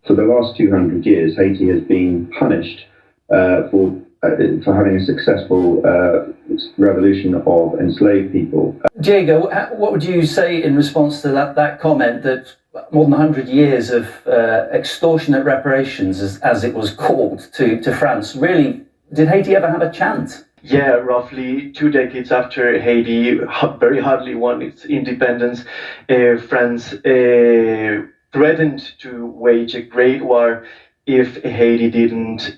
For the last 200 years, Haiti has been punished for having a successful revolution of enslaved people. Diego, what would you say in response to that comment that more than 100 years of extortionate reparations, as it was called, to France, really, did Haiti ever have a chance? Yeah, roughly 2 decades after Haiti very hardly won its independence, France threatened to wage a great war if Haiti didn't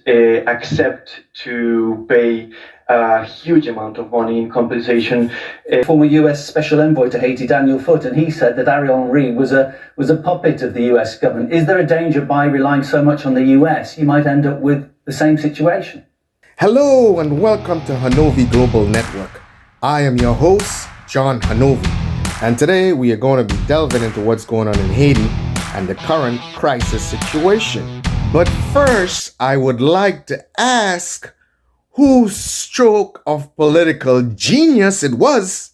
accept to pay a huge amount of money in compensation. Former US Special Envoy to Haiti, Daniel Foote, and he said that Ariel Henry was a puppet of the US government. Is there a danger by relying so much on the US, you might end up with the same situation? Hello and welcome to Hanovi Global Network. I am your host, John Hanovi, and today we are going to be delving into what's going on in Haiti and the current crisis situation. But first, I would like to ask whose stroke of political genius it was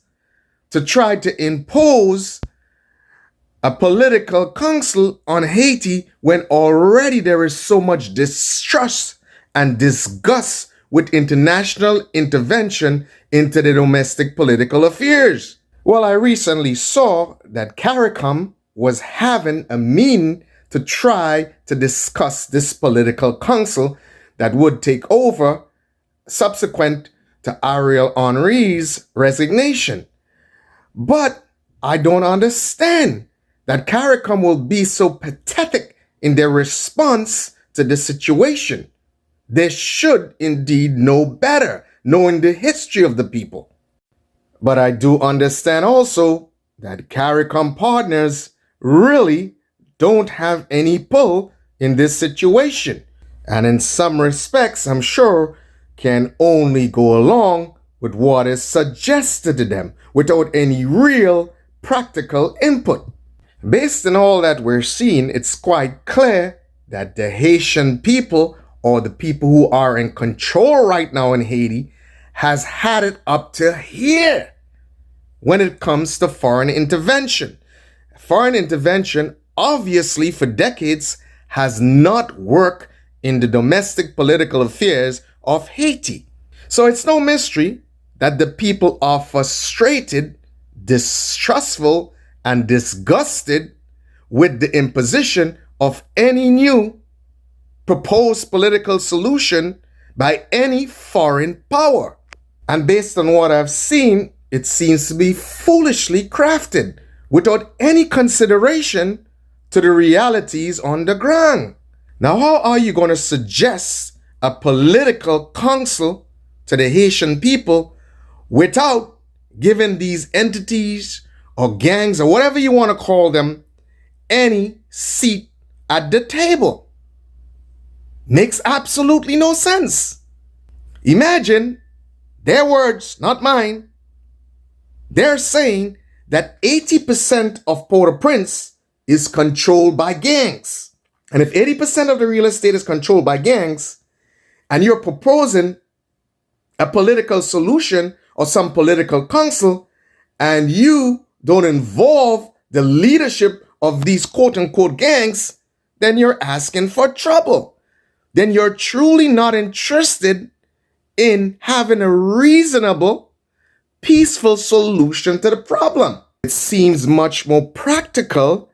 to try to impose a political council on Haiti when already there is so much distrust and disgust with international intervention into the domestic political affairs. Well, I recently saw that Caricom was having a meeting to try to discuss this political council that would take over subsequent to Ariel Henry's resignation. But I don't understand that Caricom will be so pathetic in their response to the situation. They should indeed know better, knowing the history of the people. But I do understand also that Caricom partners really don't have any pull in this situation, and in some respects, I'm sure, can only go along with what is suggested to them without any real practical input. Based on all that we're seeing, it's quite clear that the Haitian people, or the people who are in control right now in Haiti, has had it up to here when it comes to foreign intervention. Foreign intervention, obviously, for decades has not worked in the domestic political affairs of Haiti. So it's no mystery that the people are frustrated, distrustful, and disgusted with the imposition of any new proposed political solution by any foreign power. And based on what I've seen, it seems to be foolishly crafted without any consideration to the realities on the ground. Now, how are you going to suggest a political council to the Haitian people without giving these entities or gangs or whatever you want to call them any seat at the table? Makes absolutely no sense. Imagine their words, not mine. They're saying that 80% of Port-au-Prince is controlled by gangs. And if 80% of the real estate is controlled by gangs, and you're proposing a political solution or some political council, and you don't involve the leadership of these quote-unquote gangs, then you're asking for trouble. Then you're truly not interested in having a reasonable, peaceful solution to the problem. It seems much more practical,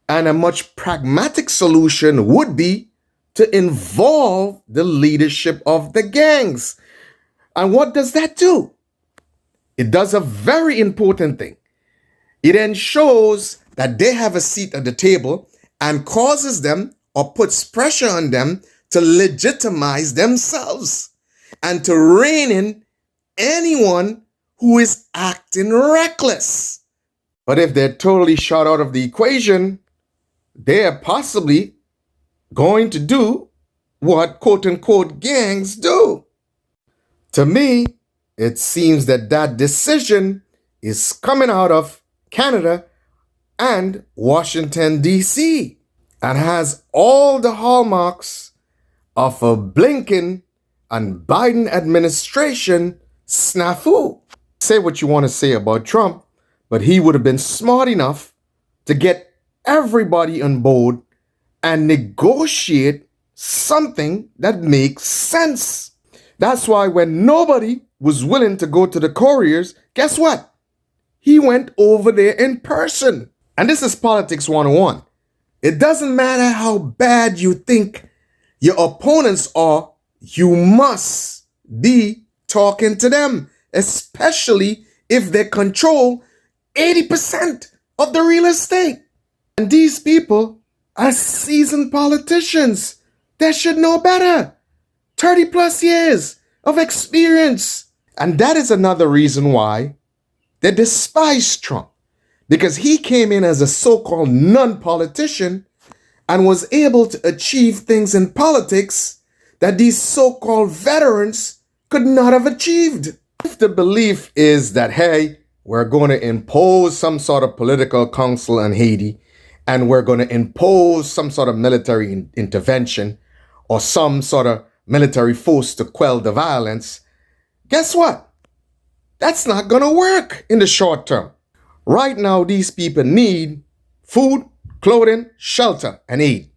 and a much pragmatic solution would be to involve the leadership of the gangs. And what does that do? It does a very important thing. It ensures that they have a seat at the table and causes them or puts pressure on them to legitimize themselves and to rein in anyone who is acting reckless. But if they're totally shut out of the equation, they are possibly going to do what quote-unquote gangs do. To me, it seems that that decision is coming out of Canada and Washington, D.C., and has all the hallmarks of a Blinken and Biden administration snafu. Say what you want to say about Trump, but he would have been smart enough to get everybody on board and negotiate something that makes sense. That's why when nobody was willing to go to the couriers, guess what? He went over there in person. And this is politics 101. It doesn't matter how bad you think your opponents are, you must be talking to them, especially if they control 80% of the real estate. And these people are seasoned politicians. They should know better. 30 plus years of experience. And that is another reason why they despise Trump. Because he came in as a so-called non-politician and was able to achieve things in politics that these so-called veterans could not have achieved. If the belief is that, hey, we're going to impose some sort of political council on Haiti, and we're going to impose some sort of military intervention or some sort of military force to quell the violence, guess what? That's not going to work in the short term. Right now, these people need food, clothing, shelter, and aid.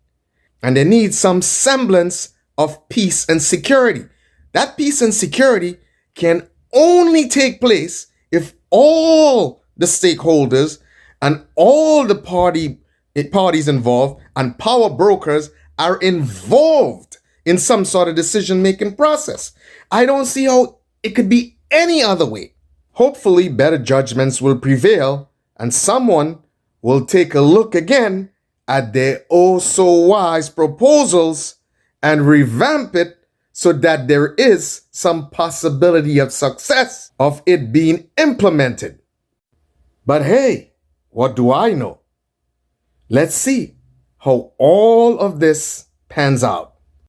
And they need some semblance of peace and security. That peace and security can only take place if all the stakeholders and all the parties involved and power brokers are involved in some sort of decision-making process. I don't see how it could be any other way. Hopefully, better judgments will prevail and someone will take a look again at their oh-so-wise proposals and revamp it so that there is some possibility of success of it being implemented. But hey, what do I know? Let's see how all of this pans out.